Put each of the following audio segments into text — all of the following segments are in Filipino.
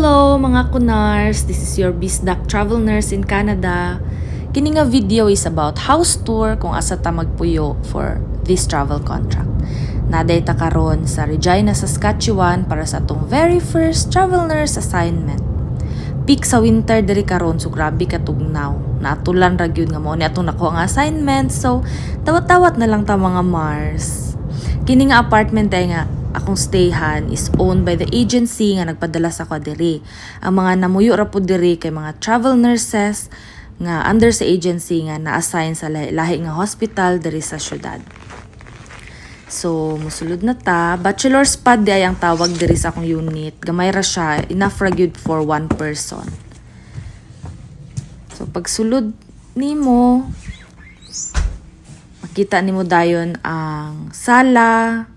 Hello mga kunars! This is your Bisdak travel nurse in Canada. Kini nga video is about house tour kung asa ta magpuyo for this travel contract. Naday ta karon sa Regina, Saskatchewan para sa atong very first travel nurse assignment. Peak sa winter diri karon so grabe ka tugnaw. Naatulan ra gyud nga mo ni atong nakuha nga assignment so tawat-tawat na lang ta mga Mars. Kini nga apartment ay nga akong stayhan is owned by the agency nga nagpadala sa ko diri. Ang mga namuyo ra pud diri kay mga travel nurses nga under sa agency nga na-assign sa lahi nga hospital diri sa syudad. So, musulod na ta. Bachelor's pad di ay ang tawag diri sa akong unit. Gamay ra siya, enough ra gyud for one person. So, pagsulod nimo, makita nimo dayon ang sala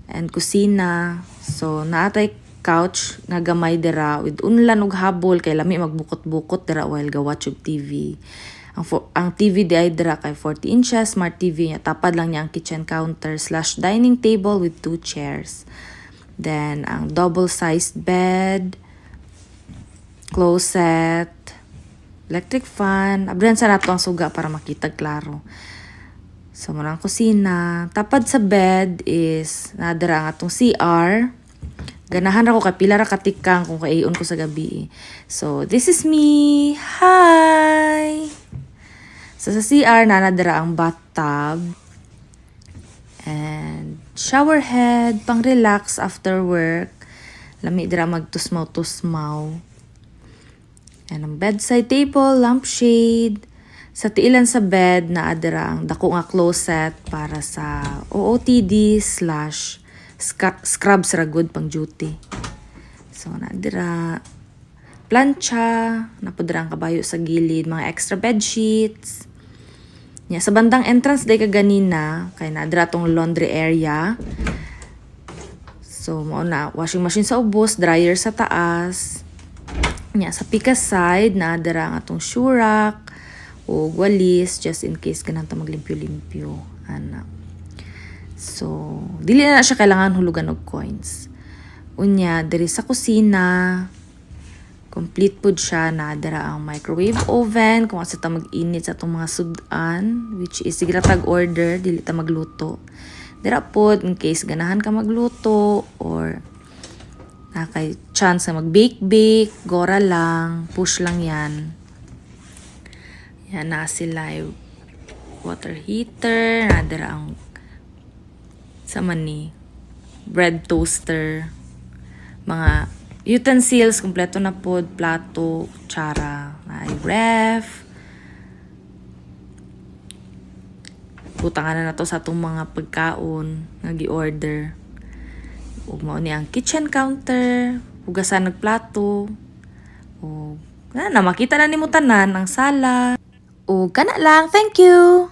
and kusina. So, naatay couch nga gamay dira with unlan ug habol kay lami magbukot-bukot dira while ga-watch og TV. Ang TV di ay dira kay 40 inches smart TV nya tapad lang niya ang kitchen counter / dining table with 2 chairs. Then ang double-sized bed, closet, electric fan, abran sa nato ang suga para makita klaro. So, marang kusina. Tapad sa bed is nadara ang atong CR. Ganahan ra ko kay pila ra katikang kung kaiyon ko sa gabi. So, this is me. Hi! So, sa CR nadara ang bathtub. And shower head, pang relax after work. Lami dira magtusmaw-tusmaw. And ang bedside table, lampshade. Sa tiilan sa bed na adira ang dako nga closet para sa OOTD / scrubs ra good pang duty. So na adira plancha, napudra ang kabayo sa gilid, mga extra bed sheets. Nya sa bandang entrance day ka ganina kay na adira tong laundry area. So mao na washing machine sa ubos, dryer sa taas. Nya sa pika side na adira ang atong shoe rack o walis just in case ganang ta maglimpyo-limpyo ana. So dili na siya kailangan hulugan og coins. Unya diri sa kusina complete pud siya na dira ang microwave oven kung asa ta mag-init sa atong mga sudan which is sige tag order dili ta magluto. Dira pud in case ganahan ka magluto or na kay chance na mag-bake gora lang, push lang yan. Yan na sila yung water heater, nadara ang sa mani, bread toaster, mga utensils, kompleto na po, plato, kutsara, ay ref. Butangan na to sa itong mga pagkaon nga gi-order. Ug mao ni ang kitchen counter, hugasan ng plato, o na makita na nimo tanan ang sala. O kana lang, thank you!